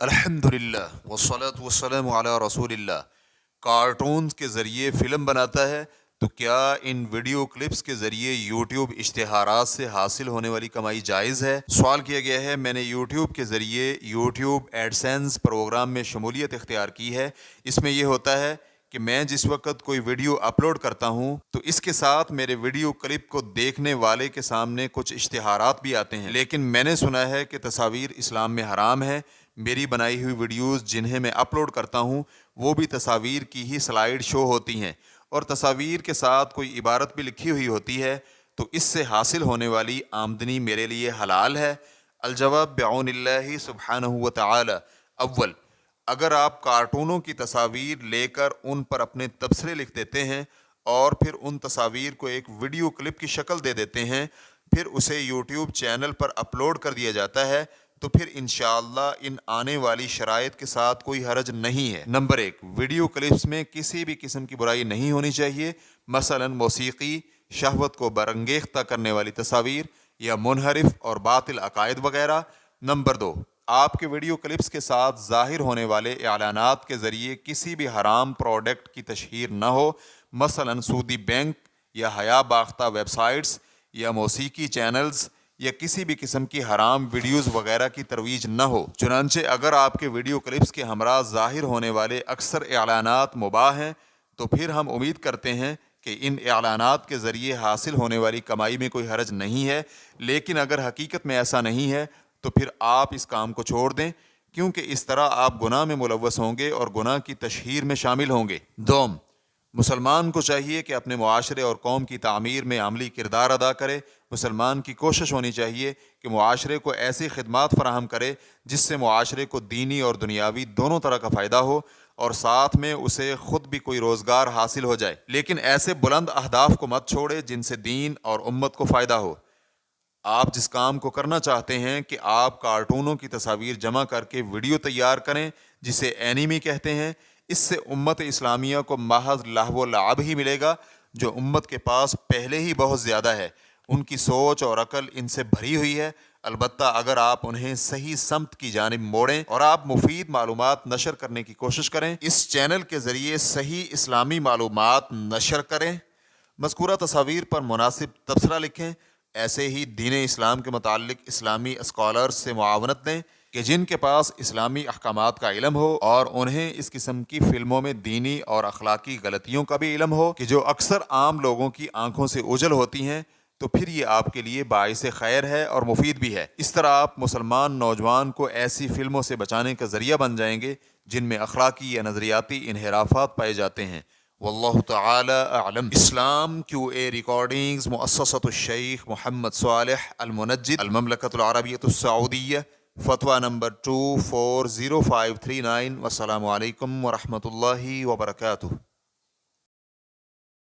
الحمدللہ والصلاة والسلام علی رسول اللہ۔ کارٹونز کے ذریعے فلم بناتا ہے تو کیا ان ویڈیو کلپس کے ذریعے یوٹیوب اشتہارات سے حاصل ہونے والی کمائی جائز ہے؟ سوال کیا گیا ہے۔ میں نے یوٹیوب کے ذریعے یوٹیوب ایڈسینس پروگرام میں شمولیت اختیار کی ہے۔ اس میں یہ ہوتا ہے کہ میں جس وقت کوئی ویڈیو اپلوڈ کرتا ہوں تو اس کے ساتھ میرے ویڈیو کلپ کو دیکھنے والے کے سامنے کچھ اشتہارات بھی آتے ہیں، لیکن میں نے سنا ہے کہ تصاویر اسلام میں حرام ہے۔ میری بنائی ہوئی ویڈیوز جنہیں میں اپلوڈ کرتا ہوں وہ بھی تصاویر کی ہی سلائیڈ شو ہوتی ہیں اور تصاویر کے ساتھ کوئی عبارت بھی لکھی ہوئی ہوتی ہے، تو اس سے حاصل ہونے والی آمدنی میرے لیے حلال ہے؟ الجواب بعون اللہ سبحانہ و تعالی۔ اول، اگر آپ کارٹونوں کی تصاویر لے کر ان پر اپنے تبصرے لکھ دیتے ہیں اور پھر ان تصاویر کو ایک ویڈیو کلپ کی شکل دے دیتے ہیں، پھر اسے یوٹیوب چینل پر اپلوڈ کر دیا جاتا ہے، تو پھر انشاءاللہ ان آنے والی شرائط کے ساتھ کوئی حرج نہیں ہے۔ نمبر ایک، ویڈیو کلپس میں کسی بھی قسم کی برائی نہیں ہونی چاہیے، مثلا موسیقی، شہوت کو برانگیختہ کرنے والی تصاویر یا منحرف اور باطل عقائد وغیرہ۔ نمبر دو، آپ کے ویڈیو کلپس کے ساتھ ظاہر ہونے والے اعلانات کے ذریعے کسی بھی حرام پروڈکٹ کی تشہیر نہ ہو، مثلا سودی بینک یا حیا باختہ ویب سائٹس یا موسیقی چینلز یا کسی بھی قسم کی حرام ویڈیوز وغیرہ کی ترویج نہ ہو۔ چنانچہ اگر آپ کے ویڈیو کلپس کے ہمراہ ظاہر ہونے والے اکثر اعلانات مباح ہیں تو پھر ہم امید کرتے ہیں کہ ان اعلانات کے ذریعے حاصل ہونے والی کمائی میں کوئی حرج نہیں ہے، لیکن اگر حقیقت میں ایسا نہیں ہے تو پھر آپ اس کام کو چھوڑ دیں، کیونکہ اس طرح آپ گناہ میں ملوث ہوں گے اور گناہ کی تشہیر میں شامل ہوں گے۔ دوم، مسلمان کو چاہیے کہ اپنے معاشرے اور قوم کی تعمیر میں عملی کردار ادا کرے۔ مسلمان کی کوشش ہونی چاہیے کہ معاشرے کو ایسی خدمات فراہم کرے جس سے معاشرے کو دینی اور دنیاوی دونوں طرح کا فائدہ ہو اور ساتھ میں اسے خود بھی کوئی روزگار حاصل ہو جائے، لیکن ایسے بلند اہداف کو مت چھوڑے جن سے دین اور امت کو فائدہ ہو۔ آپ جس کام کو کرنا چاہتے ہیں کہ آپ کارٹونوں کی تصاویر جمع کر کے ویڈیو تیار کریں جسے اینیمی کہتے ہیں، اس سے امت اسلامیہ کو محض لہو و لعب ہی ملے گا، جو امت کے پاس پہلے ہی بہت زیادہ ہے۔ ان کی سوچ اور عقل ان سے بھری ہوئی ہے، البتہ اگر آپ انہیں صحیح سمت کی جانب موڑیں اور آپ مفید معلومات نشر کرنے کی کوشش کریں، اس چینل کے ذریعے صحیح اسلامی معلومات نشر کریں، مذکورہ تصاویر پر مناسب تبصرہ لکھیں، ایسے ہی دین اسلام کے متعلق اسلامی اسکالرز سے معاونت لیں کہ جن کے پاس اسلامی احکامات کا علم ہو اور انہیں اس قسم کی فلموں میں دینی اور اخلاقی غلطیوں کا بھی علم ہو کہ جو اکثر عام لوگوں کی آنکھوں سے اوجھل ہوتی ہیں، تو پھر یہ آپ کے لیے باعث خیر ہے اور مفید بھی ہے۔ اس طرح آپ مسلمان نوجوان کو ایسی فلموں سے بچانے کا ذریعہ بن جائیں گے جن میں اخلاقی یا نظریاتی انحرافات پائے جاتے ہیں۔ واللہ تعالی اعلم۔ اسلام کیو اے ریکارڈنگز، مؤسسۃ الشیخ محمد صالح المنجد، المملکۃ العربیۃ السعودیہ، فتویٰ نمبر 240539۔ والسلام علیکم ورحمۃ اللہ وبرکاتہ۔